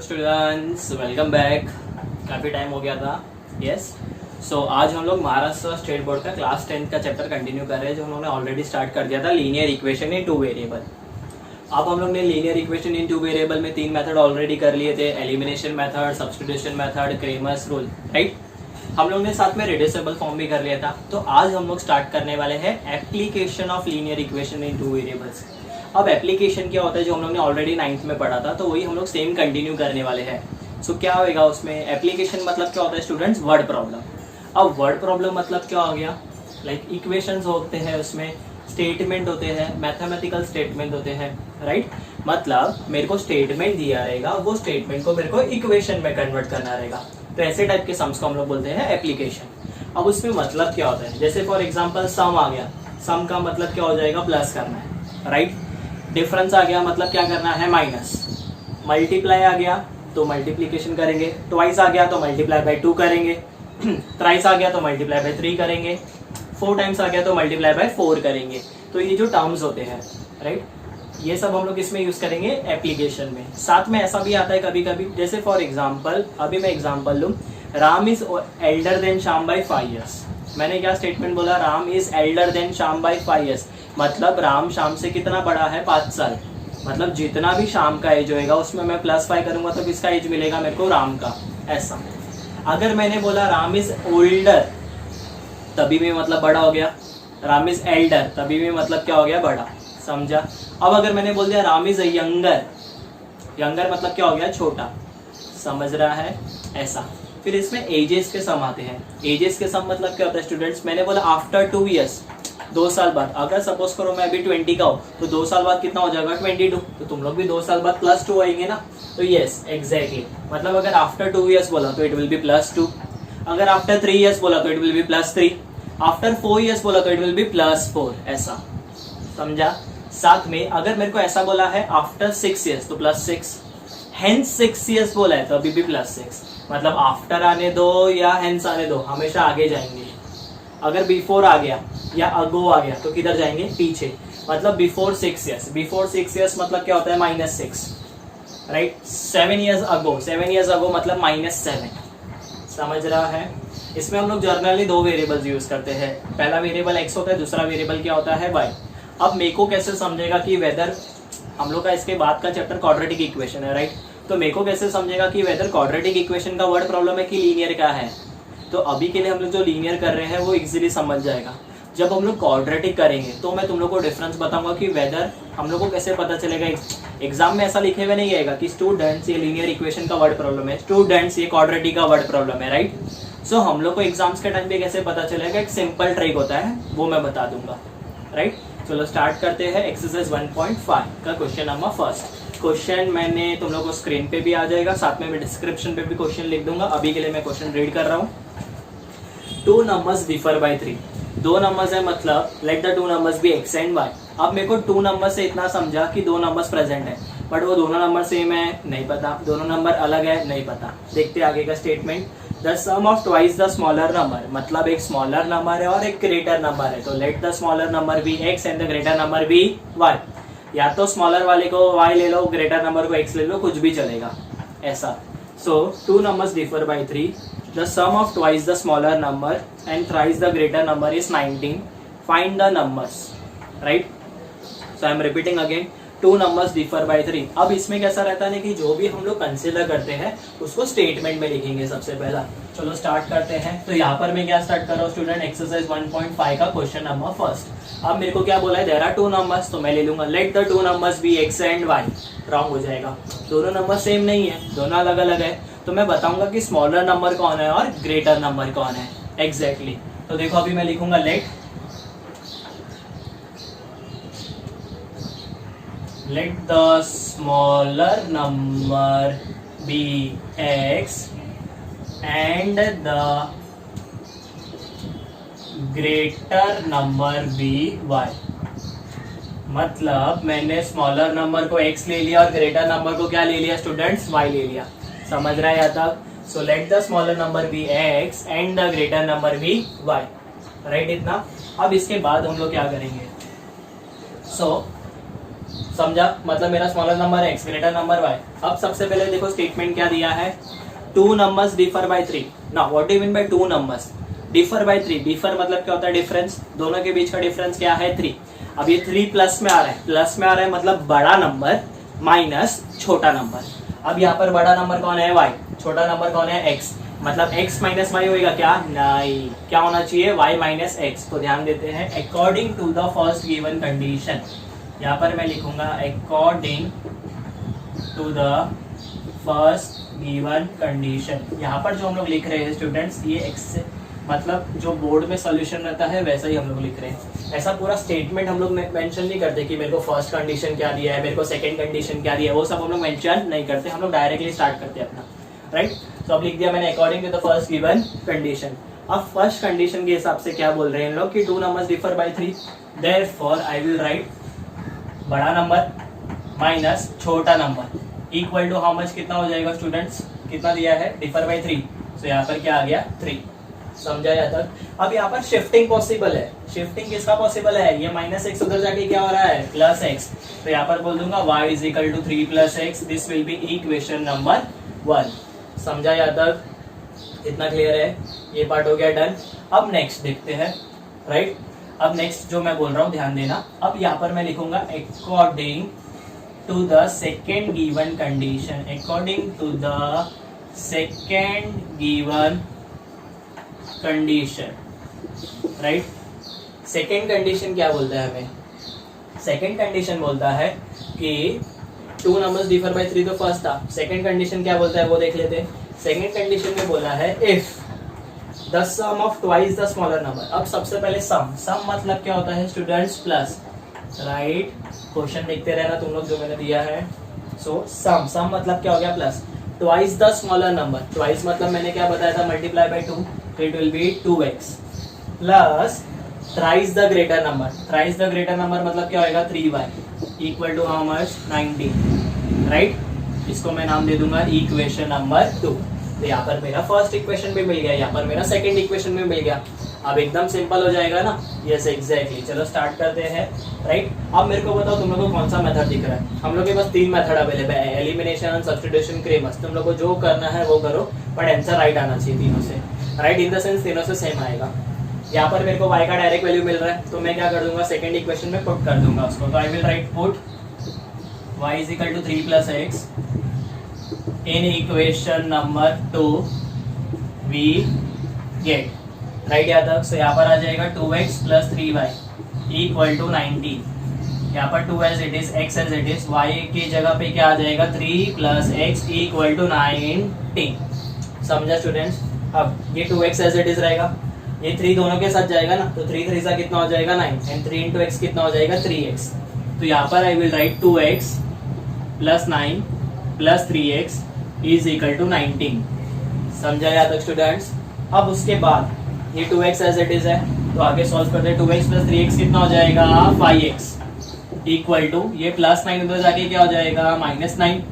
Students, welcome back. काफ़ी time हो गया था। यस सो आज हम लोग महाराष्ट्र स्टेट बोर्ड का क्लास 10th का चैप्टर कंटिन्यू कर रहे हैं जो उन्होंने ऑलरेडी स्टार्ट कर दिया था, linear equation in two variable. अब हम लोग ने linear equation in two variable में 3 मेथड ऑलरेडी कर लिए थे, elimination method, substitution method, Cramer's rule, right. हम लोग ने साथ में रिड्यूसिबल फॉर्म भी कर लिया था। तो आज हम लोग स्टार्ट करने वाले हैं application of linear equation in two variables. अब एप्लीकेशन क्या होता है जो हम लोग ने ऑलरेडी 9th में पढ़ा था, तो वही हम लोग सेम कंटिन्यू करने वाले हैं। सो क्या होगा उसमें, एप्लीकेशन मतलब क्या होता है स्टूडेंट्स, वर्ड प्रॉब्लम। अब वर्ड प्रॉब्लम मतलब क्या हो गया, लाइक इक्वेशंस होते हैं, उसमें स्टेटमेंट होते हैं, मैथमेटिकल स्टेटमेंट होते हैं, राइट। मतलब मेरे को स्टेटमेंट दिया रहेगा, वो स्टेटमेंट को मेरे को इक्वेशन में कन्वर्ट करना रहेगा। तो ऐसे टाइप के सम्स को हम लोग बोलते हैं एप्लीकेशन। अब उसमें मतलब क्या होता है, जैसे फॉर एग्जाम्पल सम आ गया, सम का मतलब क्या हो जाएगा, प्लस करना है, राइट। डिफरेंस आ गया, मतलब क्या करना है, माइनस। मल्टीप्लाई आ गया तो मल्टीप्लीकेशन करेंगे, ट्वाइस आ गया तो मल्टीप्लाई बाय 2 करेंगे, थ्राइस आ गया तो मल्टीप्लाई बाय 3 करेंगे, 4 टाइम्स आ गया तो मल्टीप्लाई बाय 4 करेंगे। तो ये जो टर्म्स होते हैं, राइट, ये सब हम लोग इसमें यूज करेंगे एप्लीकेशन में। साथ में ऐसा भी आता है कभी कभी, जैसे फॉर एग्जाम्पल अभी मैं एग्जाम्पल लूँ, Ram is elder than Shyam by 5 years। मैंने क्या स्टेटमेंट बोला, Ram is elder than Shyam by 5 years। मतलब राम श्याम से कितना बड़ा है, 5 साल। मतलब जितना भी श्याम का एज होएगा उसमें मैं +5 करूंगा तो किसका एज मिलेगा मेरे को, राम का। ऐसा अगर मैंने बोला राम इज ओल्डर, तभी भी मतलब बड़ा हो गया। राम इज एल्डर, तभी भी मतलब क्या हो गया, बड़ा। समझा। अब अगर मैंने बोल दिया राम इज यंगर, यंगर मतलब क्या हो गया, छोटा। समझ रहा है, ऐसा। फिर इसमें एजेस के सम आते हैं। एजेस के सम मतलब क्या होता है स्टूडेंट्स, मैंने बोला आफ्टर 2 years, 2 साल बाद। अगर सपोज करो मैं अभी 20 का हूँ तो 2 साल बाद कितना हो जाएगा, 22। तो तुम लोग भी 2 साल बाद +2 आएंगे ना। तो यस एग्जैक्टली, मतलब अगर आफ्टर 2 years बोला तो इट विल बी +2, अगर आफ्टर 3 years बोला तो it will be +3, after 4 years बोला तो इट विल बी +4। ऐसा, समझा। साथ में अगर मेरे को ऐसा बोला है आफ्टर 6 years तो +6, हेंस 6 years बोला है तो अभी भी +6। मतलब आफ्टर आने दो या हेंस आने दो, हमेशा आगे जाएंगे। अगर बिफोर आ गया या अगो आ गया तो किधर जाएंगे, पीछे। मतलब बिफोर 6 years, बिफोर 6 years मतलब क्या होता है, -6, राइट। 7 years अगो, 7 years अगो मतलब -7। समझ रहा है। इसमें हम लोग जर्नली 2 वेरिएबल्स यूज करते हैं। पहला वेरिएबल x होता है, दूसरा वेरिएबल क्या होता है, y। अब मेरे को कैसे समझेगा कि वेदर, हम लोग का इसके बाद का चैप्टर क्वाड्रेटिक इक्वेशन है, राइट। तो मेरे को कैसे समझेगा कि वेदर क्वाड्रेटिक इक्वेशन का वर्ड प्रॉब्लम है कि लीनियर का है। तो अभी के लिए हम लोग जो लीनियर कर रहे हैं वो इजीली समझ जाएगा। जब हम लोग क्वाड्रेटिक करेंगे तो मैं तुम लोग को डिफरेंस बताऊंगा कि वेदर हम लोग को कैसे पता चलेगा। एग्जाम में ऐसा लिखे हुए नहीं आएगा कि स्टूडेंट्स ये लीनियर इक्वेशन का वर्ड प्रॉब्लम है, स्टूडेंट्स ये क्वाड्रेटिक का वर्ड प्रॉब्लम है, राइट। सो हम लोग को एग्जाम्स के टाइम पे कैसे पता चलेगा, एक सिंपल ट्रिक होता है, वो मैं बता दूंगा, राइट। चलो स्टार्ट करते हैं। एक्सरसाइज 1.5 का क्वेश्चन नंबर फर्स्ट। क्वेश्चन मैंने तुम लोग को स्क्रीन पे भी आ जाएगा, साथ में मैं डिस्क्रिप्शन पे भी क्वेश्चन लिख दूंगा। अभी के लिए मैं क्वेश्चन रीड कर रहा हूँ। 2 numbers differ by 3। 2 numbers है, मतलब let the 2 numbers be x and y। अब मेरे को 2 numbers से इतना समझा कि 2 numbers प्रेजेंट है, बट वो दोनों नंबर सेम है, नहीं पता। दोनों नंबर अलग है, नहीं पता। देखते आगे का statement. The sum of twice the smaller number, मतलब एक स्मॉलर नंबर है और एक ग्रेटर नंबर है। तो let the smaller number be x and the greater number be y। या तो स्मॉलर वाले को y ले लो, ग्रेटर नंबर को x ले लो, कुछ भी चलेगा, ऐसा। सो 2 numbers differ by 3। The sum of twice the smaller number and thrice the greater number is 19. Find the numbers, right? So I am repeating again. 2 numbers differ by 3। अब इसमें कैसा रहता है कि जो भी हम लोग कंसिडर करते हैं उसको स्टेटमेंट में लिखेंगे सबसे पहला। चलो स्टार्ट करते हैं। तो यहाँ पर मैं क्या स्टार्ट कर रहा हूँ स्टूडेंट, एक्सरसाइज 1.5 का क्वेश्चन नंबर फर्स्ट। अब मेरे को क्या बोला है, देयर आर 2 numbers, तो मैं ले लूंगा let the 2 numbers be x and y। Wrong हो जाएगा, दोनों नंबर सेम नहीं है, दोनों अलग अलग है। तो मैं बताऊंगा कि स्मॉलर नंबर कौन है और ग्रेटर नंबर कौन है, एग्जैक्टली। तो देखो अभी मैं लिखूंगा let the smaller number be x and the greater number be y। मतलब मैंने स्मॉलर नंबर को x ले लिया और ग्रेटर नंबर को क्या ले लिया स्टूडेंट्स, y ले लिया। समझ रहा है यहाँ तक। So let the smaller number be x and the greater number be y, right. इतना। अब इसके बाद हम लोग क्या करेंगे, सो समझा, मतलब मेरा स्मॉलर नंबर है x ग्रेटर नंबर y। अब सबसे पहले देखो स्टेटमेंट क्या दिया है, to numbers differ by 3। Now what do you mean by two numbers differ by 3? Differ मतलब क्या होता है, डिफरेंस, दोनों के बीच का डिफरेंस क्या है 3। अब ये 3 प्लस में आ रहा है, प्लस में आ रहा है मतलब बड़ा नंबर माइनस छोटा नंबर। अब यहाँ पर बड़ा नंबर कौन है y, छोटा नंबर कौन है x, मतलब x माइनस वाई होगा क्या, नहीं, क्या होना चाहिए y माइनस एक्स। तो ध्यान देते हैं according to the first given condition, यहाँ पर मैं लिखूंगा according to the first given condition. यहाँ पर जो हम लोग लिख रहे हैं स्टूडेंट्स, ये x से मतलब जो बोर्ड में सोल्यूशन रहता है वैसा ही हम लोग लिख रहे हैं। ऐसा पूरा स्टेटमेंट हम लोग मेंशन नहीं करते कि मेरे को फर्स्ट कंडीशन क्या दिया है, मेरे को सेकंड कंडीशन क्या दिया है, वो सब हम लोग मेंशन नहीं करते, हम लोग डायरेक्टली स्टार्ट करते हैं अपना, राइट। तो अब लिख दिया मैंने according to the first given condition. अब फर्स्ट कंडीशन के हिसाब से क्या बोल रहे हैं इन लोग कि two numbers differ by 3, therefore I will write बड़ा नंबर माइनस छोटा number equal to how much, कितना हो जाएगा स्टूडेंट्स, कितना दिया है, डिफर बाय 3, तो यहाँ पर क्या आ गया 3। समझा यहाँ तक। अब यहाँ पर शिफ्टिंग पॉसिबल है, शिफ्टिंग किसका पॉसिबल है, ये माइनस एक्स उधर जाके क्या हो रहा है प्लस एक्स, तो यहाँ पर बोल दूंगा y is equal to 3 plus x, this will be equation number 1। समझा यहाँ तक, इतना क्लियर है, ये पार्ट हो गया डन। अब नेक्स्ट देखते हैं, राइट। अब नेक्स्ट जो मैं बोल रहा हूँ ध्यान देना, अब यहाँ पर मैं लिखूंगा according to the second given condition, according to the second given condition, right. Second condition क्या बोलता है हमें, सेकेंड कंडीशन बोलता है कि टू नंबर्स डिफर बाय 3 तो फर्स्ट था, सेकेंड कंडीशन क्या बोलता है वो देख लेते हैं। सेकेंड कंडीशन में बोला है if the sum of twice the smaller number. अब सबसे पहले सम, सम मतलब क्या होता है स्टूडेंट्स, प्लस, राइट। क्वेश्चन देखते रहना तुम लोग जो मैंने दिया है। सो सम, सम मतलब क्या हो गया plus, twice the smaller number, twice मतलब मैंने क्या बताया था, multiply by 2, it will be 2x plus thrice the greater number, thrice the greater number मतलब क्या होगा 3y equal to how much 19, right। इसको मैं नाम दे दूंगा इक्वेशन नंबर 2। तो यहाँ पर मेरा फर्स्ट इक्वेशन भी मिल गया, यहाँ पर मेरा सेकंड इक्वेशन भी मिल गया। अब एकदम सिंपल हो जाएगा ना, यस एग्जैक्टली। चलो स्टार्ट करते हैं, राइट। अब मेरे को बताओ तुम लोग को कौन सा मेथड दिख रहा है। हम लोग के पास 3 मेथड अवेलेबल है, एलिमिनेशन, सब्स्टिट्यूशन, क्रेमस। तुम लोग को जो करना है वो करो, बट आंसर राइट आना चाहिए तीनों से, राइट, इन द सेंस तीनों से सेम आएगा। यहाँ पर मेरे को y का डायरेक्ट वैल्यू मिल रहा है, तो मैं क्या कर दूंगा, सेकंड इक्वेशन में पुट कर दूंगा उसको। तो I will write put y is equal to 3 plus x in equation number 2 we get, right यहाँ तक। सो यहाँ पर आ जाएगा 2x plus 3y equal to 19। यहाँ पर 2 as it is, x as it is, y की जगह पे क्या आ जाएगा 3 प्लस एक्स इक्वल टू 19। समझा स्टूडेंट्स। अब ये 2x एज इट इज रहेगा, ये 3 दोनों के साथ जाएगा ना, तो 3 3 सा कितना हो जाएगा 9, एंड 3 इंटू एक्स कितना हो जाएगा 3x। तो यहाँ पर I will write 2x plus 9 plus 3x is equal to 19। समझा यहाँ तक स्टूडेंट्स। अब उसके बाद ये 2x एज इट इज है, तो आगे सॉल्व करते हैं। 2x प्लस 3x कितना हो जाएगा 5x इक्वल टू, ये प्लस 9 उधर जाके क्या हो जाएगा माइनस 9,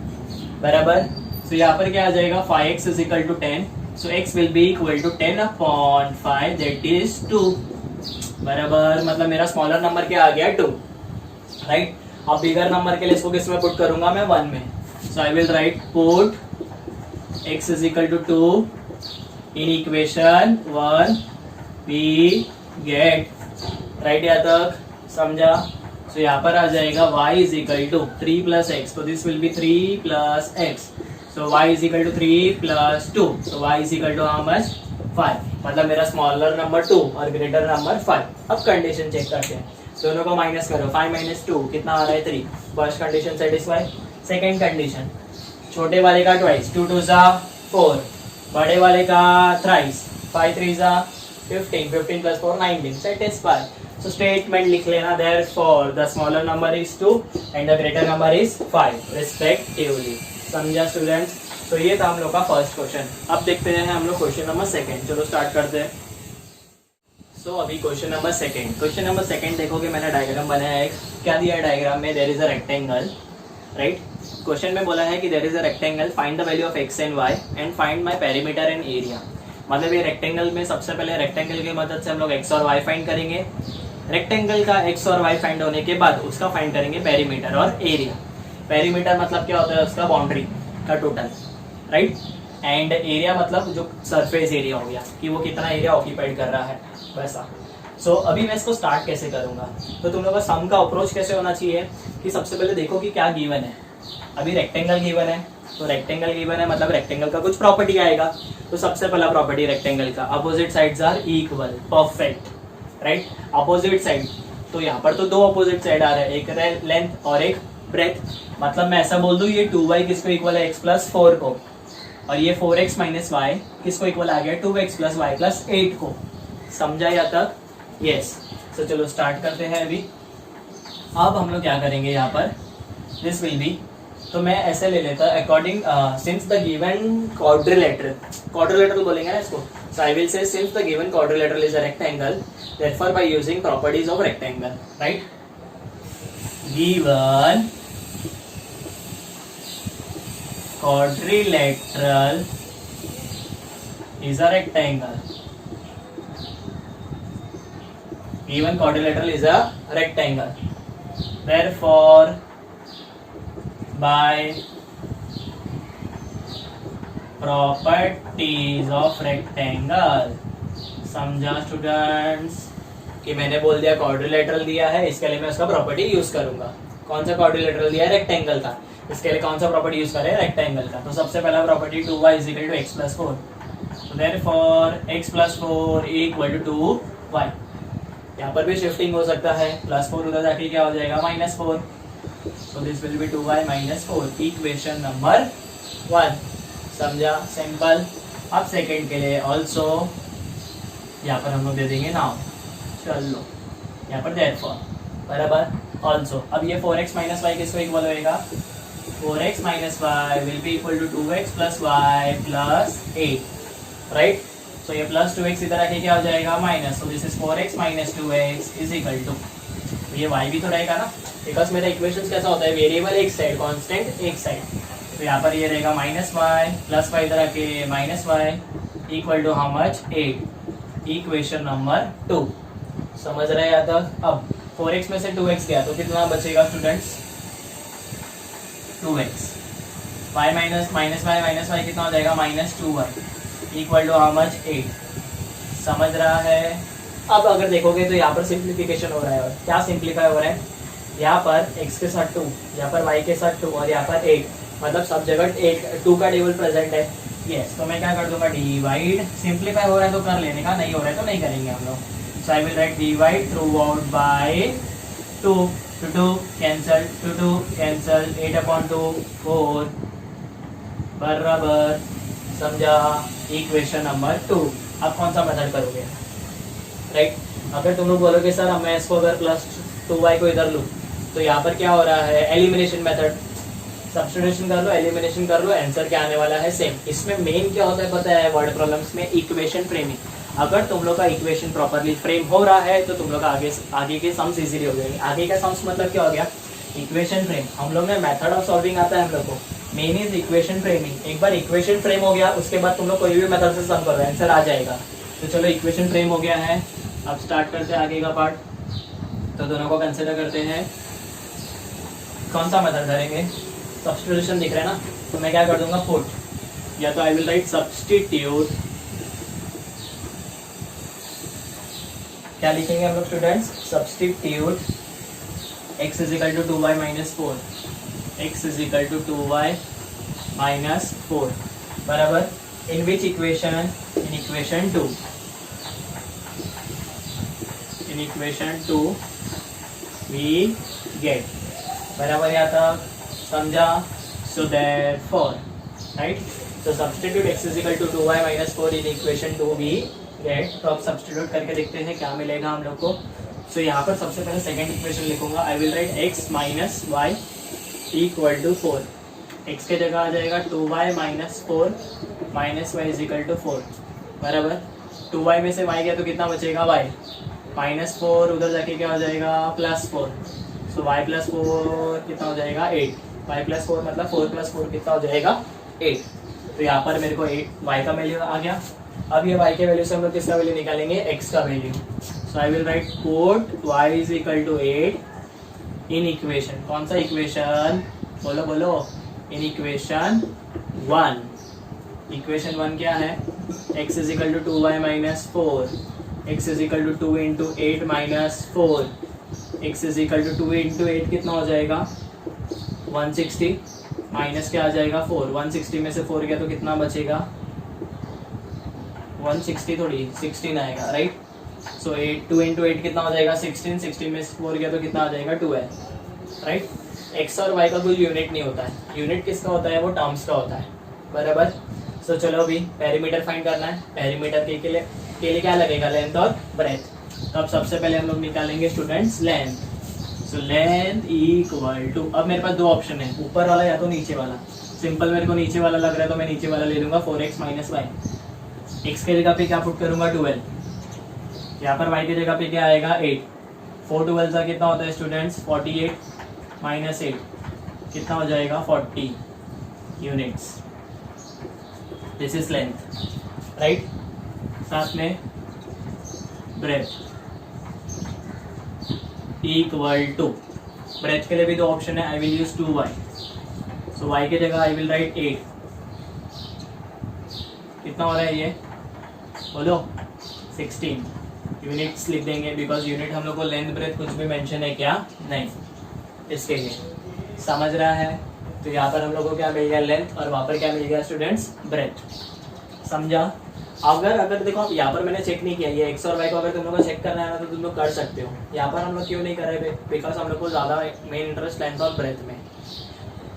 बराबर। तो यहाँ पर क्या आ जाएगा 5x is equal to 10, so x will be equal to 10 upon 5, that is 2, बराबर। मतलब मेरा स्मॉलर नंबर क्या आ गया 2, राइट। अब बिगर नंबर के लिए इसको किस में पुट करूंगा मैं 1 में। So I will write put x is equal to 2 in equation 1 we get, right यहाँ तक समझा। सो यहाँ पर आ जाएगा y is equal to 3 plus x, so this will be 3 plus x, so y is equal to 3 plus 2, so y is equal to how much 5। मतलब मेरा smaller number 2 और ग्रेटर नंबर 5। अब कंडीशन चेक करते हैं, दोनों को minus करो, 5 minus 2 कितना आ रहा है 3। First condition satisfy. Second condition, छोटे वाले का ट्वाइस, 2 2 सा 4, बड़े वाले का थ्राइस, 5 3 सा 15, 15 प्लस 4 19, सेटिस्फाई। So statement लिख लेना, therefore the smaller number is 2 and the greater number is 5 respectively। समझा स्टूडेंट्स। तो ये था हम लोग का फर्स्ट क्वेश्चन। अब देखते हैं हम लोग क्वेश्चन नंबर सेकंड। चलो स्टार्ट करते हैं। सो अभी question number second, question number second देखोगे मैंने डायग्राम बनाया है। क्या दिया है डायग्राम में, there is a rectangle, right. Question में बोला है कि there is a rectangle, find the value of x and y and find my perimeter and area. मतलब ये रेक्टेंगल में सबसे पहले रेक्टेंगल की मदद से हम लोग एक्स और वाई फाइंड करेंगे, रेक्टेंगल का एक्स और वाई फाइंड होने के बाद उसका फाइंड करेंगे पेरीमीटर और एरिया। पेरीमीटर मतलब क्या होता है, उसका बाउंड्री का टोटल, राइट। एंड एरिया मतलब जो सरफेस एरिया हो गया कि वो कितना एरिया ऑक्यूपाइड कर रहा है, वैसा। सो अभी मैं इसको स्टार्ट कैसे करूंगा, तो तुम लोग का सम का अप्रोच कैसे होना चाहिए कि सबसे पहले देखो कि क्या गिवन है। अभी रेक्टेंगल गिवन है, तो रेक्टेंगल गिवन है मतलब रेक्टेंगल का कुछ प्रॉपर्टी आएगा। तो सबसे पहला प्रॉपर्टी रेक्टेंगल का, opposite sides are equal, perfect, right. Opposite side, तो यहाँ पर तो दो अपोजिट साइड आ रहे हैं, एक लेंथ और एक ब्रेथ। मतलब मैं ऐसा बोल दूं ये 2y किसको इक्वल है, x+4 को, और ये 4x - y किसको इक्वल आ गया, 2x + y + 8 को। समझा यहाँ तक? यस। तो चलो स्टार्ट करते हैं अभी। अब हम लोग क्या करेंगे यहाँ पर, दिस विल बी, तो मैं ऐसे ले लेता according since the given quadrilateral बोलेंगे ना इसको। So I will say since the given quadrilateral is a rectangle, therefore by using properties of rectangle, right? Given quadrilateral is a rectangle. Given quadrilateral is a rectangle. Therefore, by properties of rectangle, समझा students? कि मैंने बोल दिया quadrilateral दिया है, इसके लिए मैं उसका प्रॉपर्टी यूज करूंगा। कौन सा क्वाड्रिलेटरल दिया है, रेक्टेंगल का, इसके लिए कौन सा प्रॉपर्टी यूज करें, रेक्टेंगल का। तो सबसे पहला property 2y = x+4, so therefore x+4 = 2y। यहाँ पर भी शिफ्टिंग हो सकता है, +4 उधर जाके क्या हो जाएगा, -4, so this will be 2y - 4, equation number 1। समझा, सिंपल। अब सेकंड के लिए ऑल्सो यहाँ पर हम लोग दे देंगे नाउ, चलो यहाँ पर therefore बराबर ऑल्सो। अब ये 4x - y किसको इक्वल होएगा, 4x - y will be equal to 2x + y + 8, right. सो ये +2x इधर आके क्या हो जाएगा, minus, so this is 4x - 2x = तो ये y भी तो रहेगा ना, बिकॉज मेरा इक्वेशन कैसा होता है, वेरिएबल एक साइड, कांस्टेंट एक साइड। तो यहाँ पर ये रहेगा -y + y इधर आके -y equal to how much, 8, equation number 2। समझ रहे हैं यहाँ तक? अब 4x में से 2x गया तो कितना बचेगा स्टूडेंट्स, 2x, y -y कितना हो जाएगा, -2y equal to how much, 8। समझ रहा है? अब अगर देखोगे तो यहाँ पर सिंप्लीफिकेशन हो रहा है, और क्या सिंप्लीफाई हो रहा है, यहाँ पर x के साथ 2, यहाँ पर y के साथ 2 और यहाँ पर 8, मतलब सब जगह 2 का टेबल प्रेजेंट है। यस, तो मैं क्या कर दूंगा, डिवाइड, सिंप्लीफाई हो रहा है तो कर लेने का, नहीं हो रहा है तो नहीं करेंगे हम लोग। So I will write divide throughout by 2, 2 cancel, 2 cancel, 8/2 4 बराबर। समझा, इक्वेशन नंबर 2। अब कौन सा मेथड करोगे, राइट। अगर तुम लोग बोलोगे सर मैं इसको अगर +2y को इधर लूँ तो यहाँ पर क्या हो रहा है, एलिमिनेशन मेथड, सब्स्टिट्यूशन कर लो, एलिमिनेशन कर लो, आंसर क्या आने वाला है, सेम। इसमें मेन क्या होता है पता है, वर्ड प्रॉब्लम्स में इक्वेशन फ्रेमिंग। अगर तुम लोग का इक्वेशन प्रॉपर्ली फ्रेम हो रहा है तो तुम लोग आगे के सम्स इजीली हो जाएंगे। आगे का सम्स मतलब क्या हो गया, इक्वेशन फ्रेम। हम लोग में मेथड ऑफ सॉल्विंग आता है हम लोग को, मेन इज इक्वेशन फ्रेमिंग। एक बार इक्वेशन फ्रेम हो गया उसके बाद तुम लोग कोई भी मेथड से सम करो, आंसर आ जाएगा। तो चलो इक्वेशन फ्रेम हो गया है, अब स्टार्ट करते हैं आगे का पार्ट। तो दोनों को कंसिडर करते हैं, कौन सा मेथड करेंगे, सब्स्टिट्यूशन दिख रहा है ना, तो मैं क्या कर दूंगा, पुट, या तो आई विल राइट सब्स्टिट्यूट, क्या लिखेंगे हम लोग students, substitute x = 2y - 4, x = 2y - 4 बराबर, in which equation, in equation 2, in equation 2 we get, बराबर यहाँ तक समझा। सो देयरफॉर, राइट, तो substitute x = 2y - 4 in equation 2 we get. तो अब सब्स्टिट्यूट करके देखते हैं क्या मिलेगा हम लोग को। सो यहाँ पर सबसे पहले सेकंड इक्वेशन लिखूंगा, आई will right x - y = 4, x के जगह आ जाएगा 2y - 4 - y = 4 बराबर। 2y में से y गया तो कितना बचेगा, y -4 उधर जाके क्या हो जाएगा, +4, सो y + 4 कितना हो जाएगा, 8, y + 4 मतलब 4 + 4 कितना हो जाएगा, 8। तो यहाँ पर मेरे को 8 y का वैल्यू आ गया, अब ये y के वैल्यू से हम लोग किसका वैल्यू निकालेंगे, x का value. So I will write put y is equal to 8 in equation. कौन सा इक्वेशन, बोलो बोलो, इन इक्वेशन 1. इक्वेशन 1 क्या है, x is equal to 2y minus 4, x is equal to 2 into 8 minus 4, x is equal to 2 into 8 कितना हो जाएगा 160, minus क्या आ जाएगा 4. 160 में से 4 गया तो कितना बचेगा 160 थोड़ी 16 आएगा, राइट. सो 2 इंटू 8 कितना हो जाएगा 16, 16 में से 4 गया तो कितना आ जाएगा 12, राइट. x और y का कोई यूनिट नहीं होता है, यूनिट किसका होता है, वो टर्म्स का होता है, बराबर. सो चलो अभी पेरीमीटर फाइंड करना है. पेरीमीटर के लिए क्या लगेगा, लेंथ और ब्रेथ. तो अब सबसे पहले हम लोग निकालेंगे students length. So length equal to, अब मेरे पास दो ऑप्शन है, ऊपर वाला या तो नीचे वाला. सिंपल मेरे को नीचे वाला लग रहा है तो मैं नीचे वाला ले लूंगा 4x माइनस वाई. एक्स के जगह पे क्या पुट करूंगा 12, यहाँ पर y की जगह पे क्या आएगा 8. 4 12 का कितना होता है स्टूडेंट्स 48 माइनस 8 कितना हो जाएगा 40 units. This is length, right. साथ में ब्रेथ इक्वल टू, ब्रेथ के लिए भी दो ऑप्शन है, I will use 2y. So y के जगह आई विल राइट 8. कितना हो रहा है ये, बोलो 16 यूनिट्स लिख देंगे, बिकॉज यूनिट हम लोग को लेंथ ब्रेथ कुछ भी मेंशन है क्या, नहीं. इसके लिए समझ रहा है. तो यहाँ पर हम लोग को क्या मिल गया लेंथ, और वहाँ पर क्या मिल गया स्टूडेंट्स ब्रेथ. समझा. अगर देखो आप यहाँ पर मैंने चेक नहीं किया, ये x और y को अगर तुम लोग को चेक करना है ना तो तुम लोग कर सकते हो. यहाँ पर हम लोग क्यों नहीं कर रहे, बिकॉज हम लोग को ज़्यादा मेन इंटरेस्ट लेंथ और ब्रेथ में.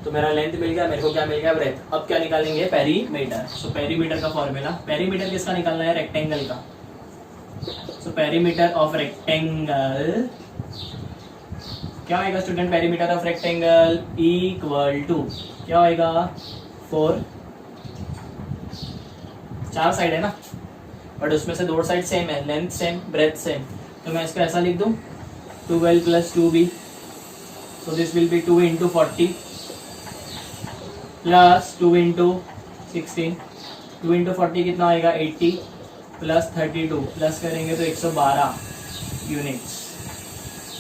तो मेरा लेंथ मिल गया, मेरे को क्या मिल गया ब्रेथ. अब क्या निकालेंगे पेरीमीटर. सो पेरीमीटर का फॉर्मूला, पेरीमीटर किसका निकालना है, रेक्टेंगल का. सो पेरीमीटर ऑफ रेक्टेंगल क्या होगा student, perimeter of rectangle equal to क्या होगा 4, 4 साइड है ना, बट उसमें से 2 साइड सेम है, लेंथ सेम ब्रेथ सेम. तो मैं इसको ऐसा लिख दूं 12 plus 2b. So this will B 2 into 40 plus 2 into 16. 2 into 40 कितना आएगा 80 प्लस 32 प्लस करेंगे तो 112 यूनिट्स.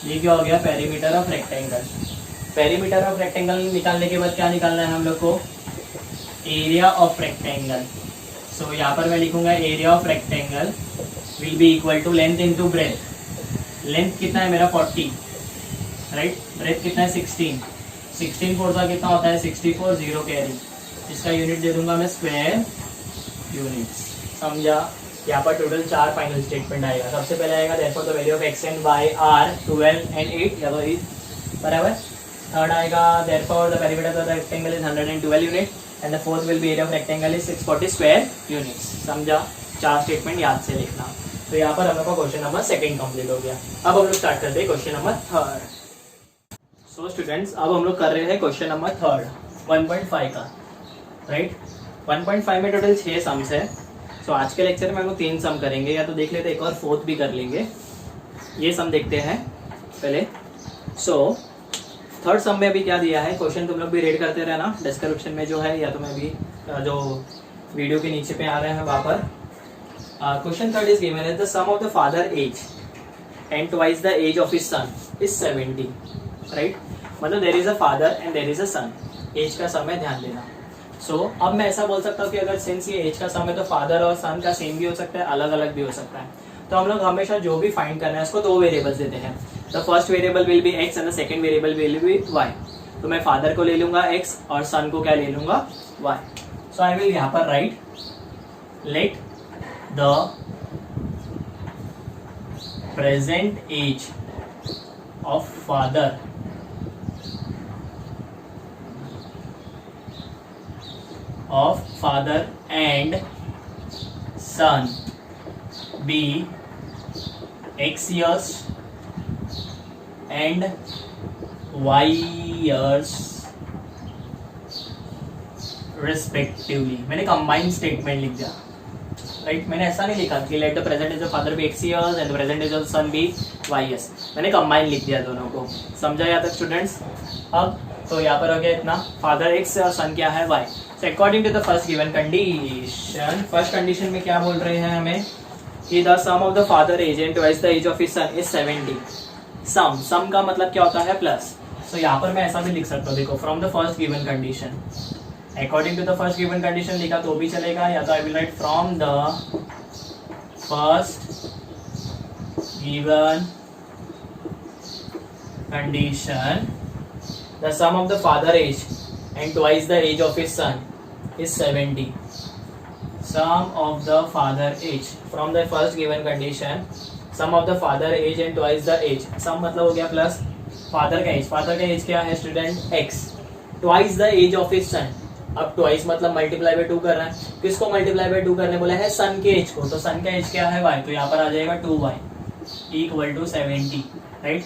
ये क्या हो गया perimeter of rectangle. Perimeter of rectangle निकालने के बाद क्या निकालना है हम लोग को, एरिया ऑफ रेक्टेंगल. सो यहाँ पर मैं लिखूंगा area of rectangle will be equal to length into breadth. Length कितना है मेरा 40, राइट. ब्रेथ कितना है 16. 16 4 का कितना होता है 64, 0 कैरी. इसका यूनिट दे दूंगा मैं स्क्वायर यूनिट्स. समझा. यहाँ पर टोटल 4 फाइनल स्टेटमेंट आएगा. सबसे पहले आएगा therefore the value of x and y are 12 and 8 या तो 8 बराबर. थर्ड आएगा therefore the perimeter of the rectangle is 112 unit and the fourth will be area of rectangle is 640 square units. समझा. 4 statement याद से लिखना. तो यहाँ पर हम लोग का क्वेश्चन नंबर 2 कंप्लीट हो गया. अब हम लोग स्टार्ट करते हैं क्वेश्चन नंबर 3. सो स्टूडेंट्स अब हम लोग कर रहे हैं क्वेश्चन नंबर 3 1.5 का, राइट. 1.5 में टोटल 6 सम्स है. सो आज के लेक्चर में हम लोग 3 सम करेंगे, या तो देख लेते एक और 4th भी कर लेंगे. ये सम देखते हैं पहले. सो 3rd सम में अभी क्या दिया है, क्वेश्चन तुम लोग भी रीड करते रहना डिस्क्रिप्शन में जो है, या तो मैं भी जो वीडियो के नीचे पे आ रहे हैं वहाँ पर. क्वेश्चन 3rd इज गिवन है the sum of the father age and twice the age of his son is 70, right. मतलब there is a father and there is a son. Age का सम है, ध्यान देना. सो अब मैं ऐसा बोल सकता हूँ कि अगर सिंस ये एज का सम है तो फादर और सन का सेम भी हो सकता है, अलग अलग भी हो सकता है. तो हम लोग हमेशा जो भी फाइंड करना है उसको 2 वेरिएबल्स देते हैं. The first variable will be x and the second variable will be y. तो मैं फादर को ले लूंगा x और सन को क्या ले लूंगा y. सो आई विल यहाँ पर write let the present age of father and son be x years and y years respectively. मैंने कंबाइंड स्टेटमेंट लिख दिया, राइट. मैंने ऐसा नहीं लिखा कि let the present age of father be x years and the present age of son be y years. मैंने combined लिख दिया दोनों को. समझा यहाँ तक स्टूडेंट्स. अब तो यहाँ पर हो गया इतना, फादर x और सन क्या है y. According to the first given condition, first condition में क्या बोल रहे हैं हमें कि the sum of the father age and twice the age of his son is 70। Sum का मतलब क्या होता है प्लस, तो यहाँ पर मैं ऐसा भी लिख सकता हूँ, देखो from the first given condition, according to the first given condition लिखा तो भी चलेगा, या तो I will write from the first given condition the sum of the father age and twice the age of his son is 70. Sum of the father age from the first given condition, sum of the father age and twice the age, sum मतलब हो गया plus father का as, father का as क्या है student x, twice the age of his son, अब twice मतलब multiply by 2 कर रहा है, किसको मल्टीप्लाई बाय 2 करने बोला है, सन के एज को, तो सन का एज क्या है y, तो यहाँ पर आ जाएगा 2y equal to 70, right,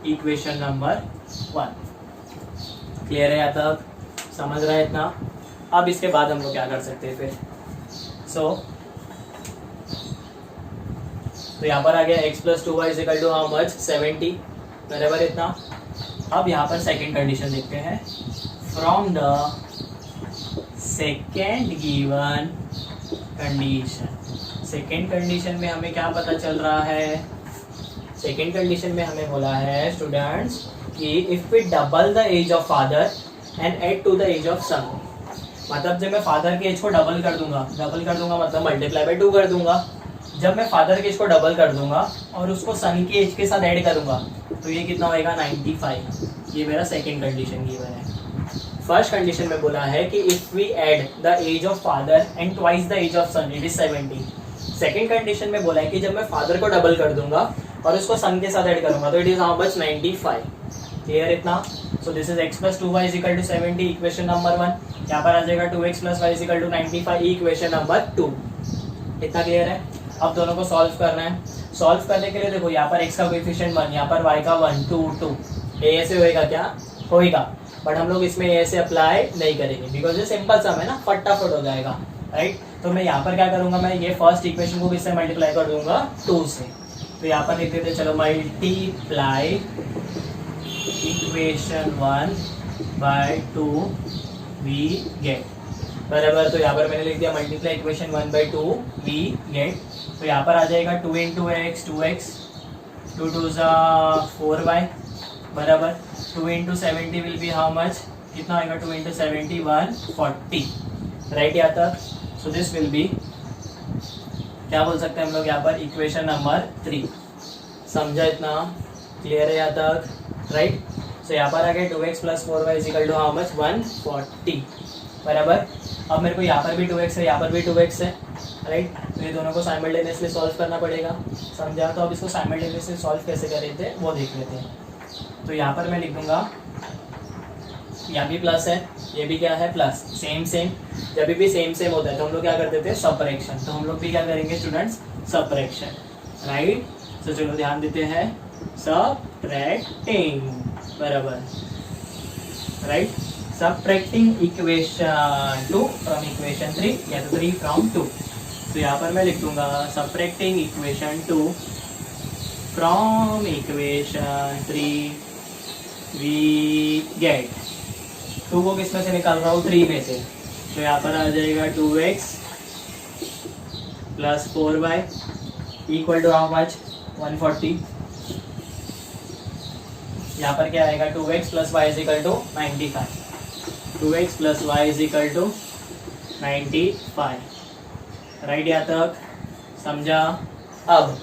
equation number 1। Clear है यहाँ तक, समझ रहा है इतना। अब इसके बाद हम लोग क्या कर सकते हैं फिर, तो यहाँ पर आ गया x plus 2y is equal to how much 70, बराबर इतना। अब यहाँ पर सेकेंड कंडीशन देखते हैं, from the second given condition, second condition में हमें क्या पता चल रहा है, सेकेंड कंडीशन में हमें बोला है स्टूडेंट्स कि if we double the age of father and add to the age of son, मतलब जब मैं फादर के एज को डबल कर दूंगा मतलब मल्टीप्लाई बाय 2 कर दूंगा, जब मैं फादर के एज को डबल कर दूंगा और उसको सन के एज के साथ ऐड करूंगा तो ये कितना होएगा 95, ये मेरा सेकंड कंडीशन गिवन है। फर्स्ट कंडीशन में बोला है कि if we add the age of father and twice the age of son it is 70। Second condition में बोला है कि जब मैं फादर को डबल कर दूंगा और उसको सन के साथ ऐड करूंगा तो it is how much 95। Clear इतना, so this is x plus 2y is equal to 70, equation number 1। यहाँ पर आ जाएगा 2x plus Y is equal to 95, equation number 2। इतना क्लियर है। अब दोनों को सॉल्व करना है, सॉल्व करने के लिए देखो यहाँ पर x का कोएफिशिएंट 1, यहाँ पर y का 1 2 2, a से होएगा क्या होएगा, बट हम लोग इसमें a से अप्लाई नहीं करेंगे बिकॉज ये सिंपल सम है ना, फटाफट हो जाएगा, राइट। तो मैं यहाँ पर क्या करूंगा, मैं ये फर्स्ट इक्वेशन को किससे मल्टीप्लाई कर दूंगा 2 से, तो यहाँ पर लिख देते चलो multiply equation 1 by 2 we get, बराबर। तो यहाँ पर मैंने लिख दिया multiply equation 1 by 2 we get, तो यहाँ पर आ जाएगा 2 इंटू एक्स 2x 2 2 4y, बराबर। 2 into 70 will be how much, कितना आएगा 2 इंटू 70 140, राइट यहाँ तक। सो दिस विल बी क्या बोल सकते हैं हम लोग यहाँ पर इक्वेशन नंबर 3। समझा इतना, क्लियर है यहाँ तक, राइट। सो यहाँ पर आ गया 2x plus 4y is equal to how much 140, बराबर। अब मेरे को यहाँ पर भी 2x है, यहाँ पर भी 2x है, राइट। तो ये दोनों को साइमल्टेनियसली सॉल्व करना पड़ेगा, समझा। तो अब इसको साइमल्टेनियसली सॉल्व कैसे कर रहे थे वो देख लेते हैं। तो यहाँ पर मैं लिख दूंगा, यहाँ भी प्लस है, ये भी क्या है प्लस, सेम सेम। जब भी सेम सेम होता है तो हम लोग क्या करते थे सबट्रैक्शन, तो हम लोग भी क्या करेंगे स्टूडेंट्स सबट्रैक्शन, राइट। तो चलो ध्यान देते हैं, सबट्रैक्टिंग, बराबर, right. Subtracting equation 2 from equation 3 या तो 3 फ्रॉम 2। तो यहाँ पर मैं लिख दूंगा subtracting equation 2 from equation 3 we get, 2 को किस में से निकाल रहा हूँ 3 में से, तो यहाँ पर आ जाएगा 2x plus 4y equal to how much 140। यहाँ पर क्या आएगा 2x plus Y is equal to 95, 2x plus Y is equal to 95, right. यहाँ तक समझा। अब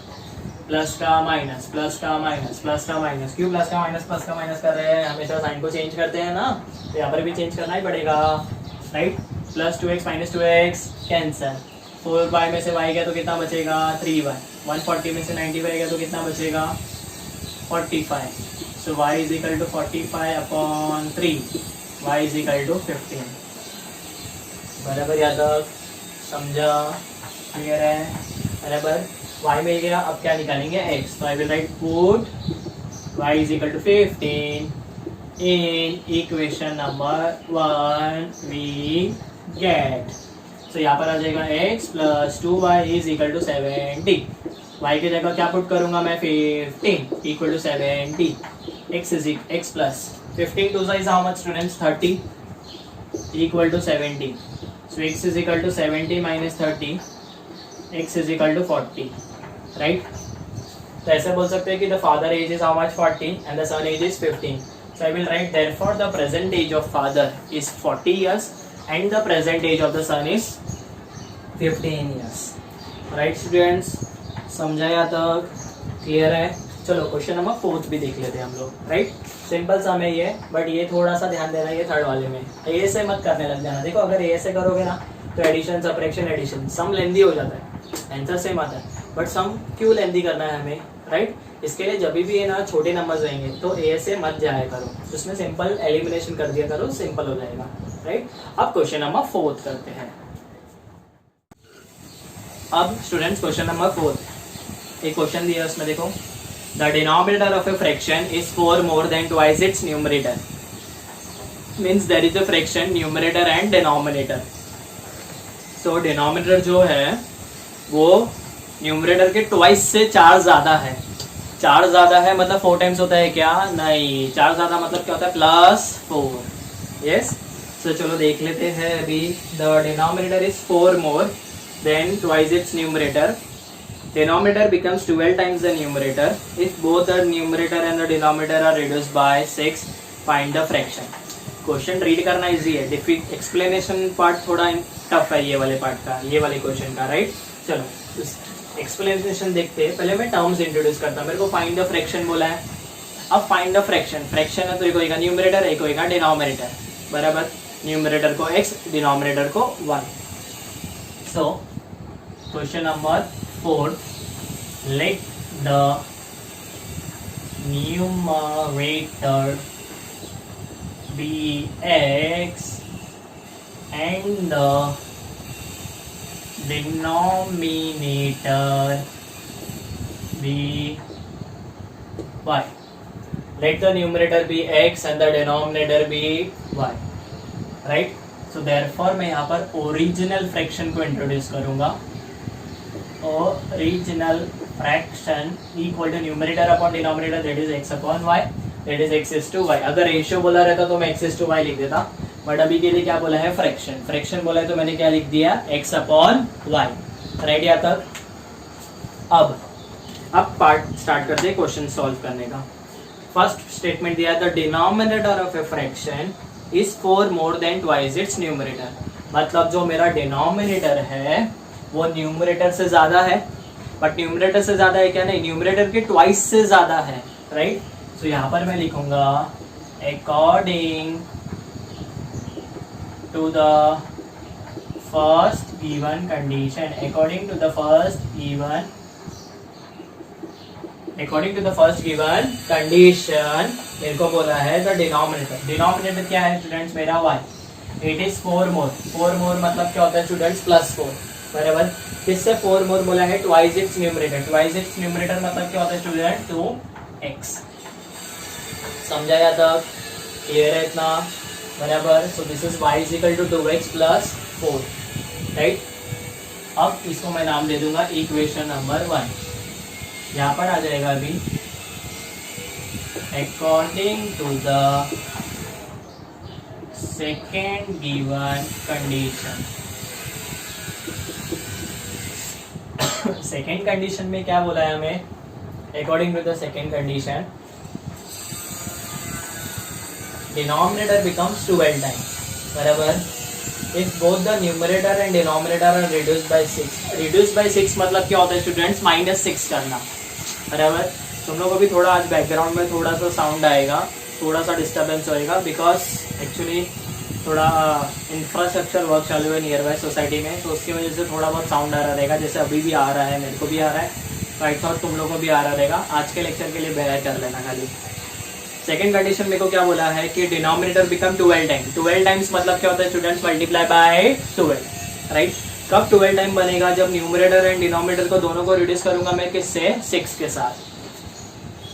प्लस का माइनस, प्लस का माइनस, प्लस का माइनस, क्यों प्लस का माइनस प्लस का माइनस कर रहे हैं, हमेशा साइन को चेंज करते हैं ना, तो यहाँ पर भी चेंज करना ही पड़ेगा, right. Plus 2x minus 2x cancel, 4y में से y गया तो कितना बचेगा 3y, 140 में से 95 गया तो कितना बचेगा 45। So y is equal to 45 upon 3, y is equal to 15, बराबर। याद समझा, क्लियर है, बराबर। y मिल गया, अब क्या निकालेंगे x, तो I will write put y is equal to 15 in equation number 1 we get. तो यहाँ पर आ जाएगा x plus 2y is equal to 70, y की जगह क्या पुट करूंगा मैं 15 equal to 70, x is x plus 15 two is how much students 30 equal to 70, So x is equal to 70 minus 30, x is equal to 40, right? तो ऐसे बोल सकते हैं कि the father age is how much 40 and the son age is 15. So I will write therefore the present age of father is 40 years and the present age of the son is 15 years. Right students? समझा या तक? Clear है? चलो question number 4 भी देख लेते हैं हम लोग. राइट, सिंपल सा में ये, बट ये थोड़ा सा ध्यान देना, ये थर्ड वाले में ए से मत करने लग जाना. देखो अगर ए से करोगे ना तो एडिशन सब्ट्रैक्शन एडिशन सम लेंदी हो जाता है, आंसर सेम आता है, बट सम क्यों लेंदी करना है हमें. राइट, इसके लिए जब भी ये ना छोटे नंबर्स रहेंगे तो ए से मत जाया करो, उसमें सिंपल एलिमिनेशन कर दिया करो, सिंपल हो जाएगा. राइट, अब क्वेश्चन नंबर 4 करते हैं. अब स्टूडेंट्स क्वेश्चन नंबर 4, एक क्वेश्चन दिया है उसमें देखो, the denominator of a fraction is 4 more than twice its numerator. Means there is a fraction numerator and denominator. So denominator जो है वो न्यूमरेटर के ट्वाइस से 4 ज्यादा है. 4 ज्यादा है मतलब 4 टाइम्स होता है क्या? नहीं, 4 ज्यादा मतलब क्या होता है? +4. यस, सो चलो देख लेते हैं अभी. The denominator is 4 more than twice its numerator. Denominator becomes 12 times the numerator if both the numerator and the denominator are reduced by 6. Find the fraction. Question read करना इजी है, एक्सप्लेनेशन पार्ट थोड़ा tough है ये वाले part का, ये वाले question का. राइट, चलो एक्सप्लेनेशन देखते हैं. पहले मैं टर्म्स इंट्रोड्यूस करता हूँ. मेरे को फाइंड द फ्रैक्शन बोला है. अब फाइंड द फ्रैक्शन, फ्रैक्शन है तो एक होगा न्यूमरेटर, एक होगा डिनोमिनेटर. बराबर, न्यूमरेटर को x, डिनोमिनेटर को 1. So question number 4, let the numerator be x and the denominator be y. Let the numerator be x and the denominator be y. Right? So therefore मैं यहाँ पर original fraction को introduce करूंगा. Original fraction equal to numerator upon denominator, that is x upon y, that is x is to y. अगर ratio बोला रहता तो मैं x is to y लिख देता, बट अभी के लिए क्या बोला है? फ्रैक्शन. फ्रैक्शन बोला है तो मैंने क्या लिख दिया? x upon y. राइट, यहाँ तक. अब पार्ट स्टार्ट करते हैं क्वेश्चन सॉल्व करने का. फर्स्ट स्टेटमेंट दिया है, the denominator of a fraction is 4 more than twice its numerator. मतलब जो मेरा डिनोमिनेटर है वो न्यूमरेटर से ज्यादा है, बट न्यूमरेटर से ज्यादा है क्या? नहीं, न्यूमरेटर के ट्वाइस से ज्यादा है. राइट, सो यहाँ पर मैं लिखूंगा according to the first given condition. According to the first given condition मेरे को बोला है द डिनोमिनेटर. डिनोमिनेटर क्या है स्टूडेंट्स? मेरा y. It is 4 more. 4 more मतलब क्या होता है स्टूडेंट्स? +4. बराबर, किससे 4 more बोला है? Twice its numerator. Twice its numerator मतलब क्या होता है स्टूडेंट? 2x. समझा या तक? क्लियर है इतना? बराबर, so this is y is equal to 2x + 4. Right, अब इसको मैं नाम दे दूंगा इक्वेशन नंबर 1. यहाँ पर आ जाएगा अभी according to the second given condition. Second condition में क्या बोला है हमें? According to the second condition denominator becomes 12 times. बराबर, if both the numerator and denominator are reduced by 6. Reduced by 6 मतलब क्या होता है स्टूडेंट्स? -6 करना. बराबर, तुम लोग को भी थोड़ा आज बैकग्राउंड में थोड़ा सा साउंड आएगा, थोड़ा सा डिस्टर्बेंस होएगा, बिकॉज एक्चुअली थोड़ा इंफ्रास्ट्रक्चर वर्क चालू है नियर बाय सोसाइटी में, तो उसकी वजह से थोड़ा बहुत साउंड आ रहा रहेगा. जैसे अभी भी आ रहा है, मेरे को भी आ रहा है, तो आई थॉट तुम लोग को भी आ रहा रहेगा. आज के लेक्चर के लिए बेयर कर लेना खाली. सेकंड कंडीशन मेरे को क्या बोला है कि डिनोमिनेटर बिकम 12 टाइम्स. 12 टाइम्स मतलब क्या होता है स्टूडेंट्स? Multiply by 12. राइट, कब 12 टाइम बनेगा? जब न्यूमरेटर एंड डिनोमिनेटर को दोनों को रिड्यूस करूंगा मैं किससे? 6 के साथ.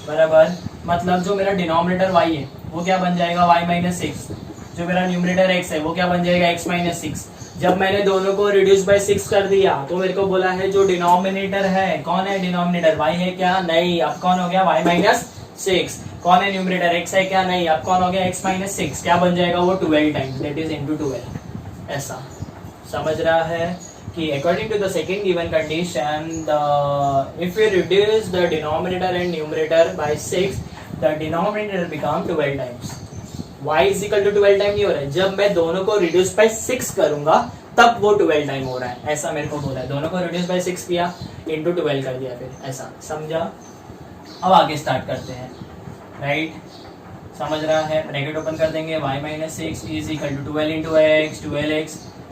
बराबर, मतलब जो मेरा डिनोमिनेटर y है वो क्या बन जाएगा? y - 6. जो मेरा न्यूमरेटर x है वो क्या बन जाएगा? x - 6. जब मैंने दोनों को रिड्यूस बाय 6 कर दिया तो मेरे को बोला है जो डिनोमिनेटर है, कौन है डिनोमिनेटर? y है क्या? नहीं. अब कौन हो गया? y - 6. कौन है न्यूमरेटर? x है क्या? नहीं. अब कौन हो गया? x - 6. क्या बन जाएगा वो? 12 टाइम्स, दैट इज इनटू 12. ऐसा समझ रहा है कि according to the second given condition, if you reduce the denominator and numerator by 6, the denominator become 12 times. y is equal to 12 time नहीं हो रहा है, जब मैं दोनों को रिड्यूस बाय 6 करूंगा तब वो 12 टाइम हो रहा है, ऐसा मेरे को बोला है। दोनों को रिड्यूस बाय 6 किया, इंटू 12 कर दिया, फिर ऐसा, समझा। अब आगे स्टार्ट करते हैं, राइट, समझ रहा है। ब्रैकेट ओपन कर देंगे, y minus 6 is equal to 12 into x,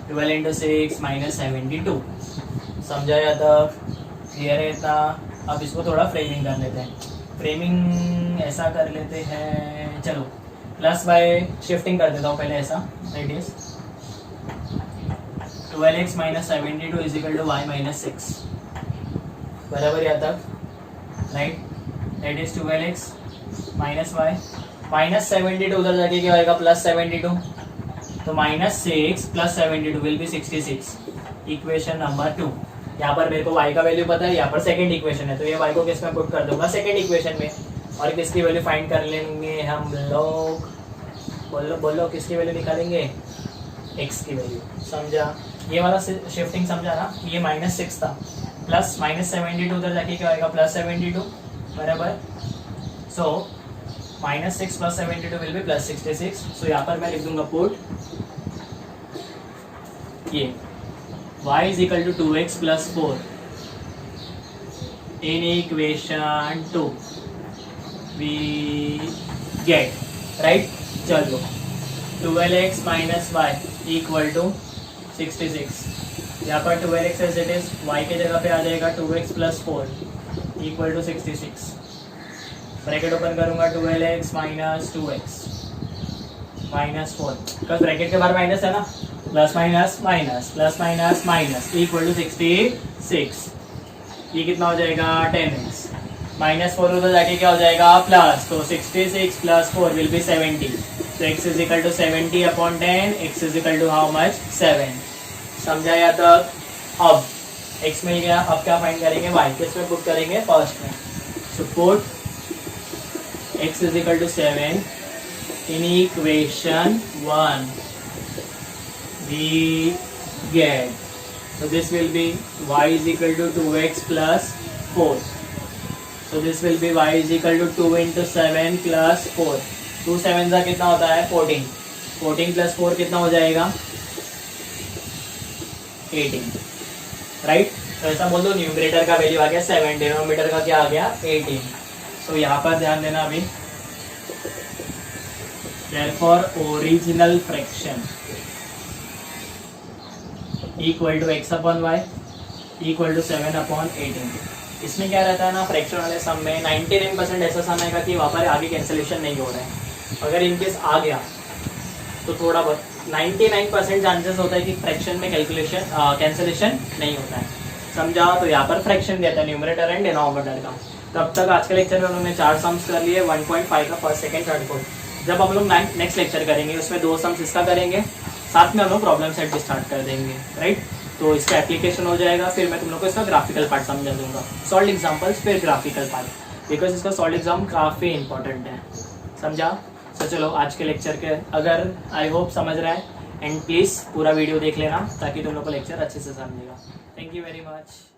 12 into 6 minus 72। समझाया तक, क्लियर है इतना। अब इसको थोड़ा फ्रेमिंग कर लेते हैं। फ्रेमिंग ऐसा कर लेते हैं, चलो प्लस बाय शिफ्टिंग कर देता हूँ पहले, ऐसा that is 12x minus 72 is equal to y minus 6, बराबर यहाँ तक, right. That is 12x minus y minus 72, उधर जाके क्या होगा, प्लस 72, तो minus 6 plus 72 will be 66। Equation number 2। यहाँ पर मेरे को y का वैल्यू पता है, यहाँ पर सेकंड इक्वेशन है, तो ये y को किस में पुट कर दूंगा, सेकंड इक्वेशन में। और किसकी वैल्यू फाइंड कर लेंगे हम लोग, बोलो बोलो, किसकी वैल्यू निकालेंगे, x की वैल्यू, समझा। ये वाला शिफ्टिंग समझा ना, ये माइनस 6 था, प्लस माइनस 72, उधर जाके क्या होगा, प्लस 72, बराबर। So minus 6 plus 72 will be plus 66। So यहाँ पर मैं लिख दूंगा पुट ये y is equal to 2x plus 4 in equation 2 we get, right. चलो 12x minus Y equal to 66। यहाँ पर 12x as it is, y के जगह पे आ जाएगा 2x plus 4 equal to 66। Bracket open करूंगा, 12x minus 2x minus 4, because bracket के बाहर माइनस है ना, plus minus minus plus minus minus equal to 66। ये कितना हो जाएगा, 10x माइनस 4, उधर जाके क्या हो जाएगा, प्लस, तो 66 प्लस 4 विल बी 70। तो x is equal to 70 upon 10, x is equal to how much, 7। समझाया तक। अब x मिल गया, अब क्या फाइंड करेंगे, y किस में पुट करेंगे, फर्स्ट में। So put x is equal to 7 in equation 1 we get, so this will be y is equal to 2x plus 4, so this will be y is equal to 2 into 7 plus 4, 2 7 का कितना होता है, 14, 14 plus 4 कितना हो जाएगा, 18, right. तो ऐसा बोल दो, न्यूमरेटर का वैल्यू आ गया 7, डिनोमिनेटर का क्या आ गया, 18। सो यहाँ पर ध्यान देना अभी, therefore original fraction equal to x upon y equal to 7 upon 18। इसमें क्या रहता है ना, फ्रैक्शन वाले सम में 99% ऐसा सम आएगा कि वहाँ पर आगे कैंसिलेशन नहीं हो रहा है। अगर इनकेस आ गया तो थोड़ा बहुत 99% चांसेस होता है कि फ्रैक्शन में कैलकुलेशन कैंसिलेशन नहीं होता है, समझा। तो यहाँ पर फ्रैक्शन दिया था न्यूमरेटर एंड डिनोमिनेटर का। तब तक आज के लेक्चर में उन्होंने 4 सम्स कर लिए, 1.5 का फर्स्ट सेकंड थर्ड फोर्थ। जब हम लोग नेक्स्ट लेक्चर करेंगे उसमें 2 सम्स इसका करेंगे, साथ में हम लोग प्रॉब्लम सेट भी स्टार्ट कर देंगे, राइट। तो इसका एप्लीकेशन हो जाएगा, फिर मैं तुम लोग को इसका ग्राफिकल पार्ट समझा दूंगा, सॉल्व एग्जाम्पल्स फिर ग्राफिकल पार्ट, बिकॉज इसका सॉल्व एग्जाम काफ़ी इंपॉर्टेंट है, समझा। तो चलो आज के लेक्चर के अगर आई होप समझ रहा है, एंड प्लीज़ पूरा वीडियो देख लेना ताकि तुम लोग को लेक्चर अच्छे से समझेगा। Thank you very much.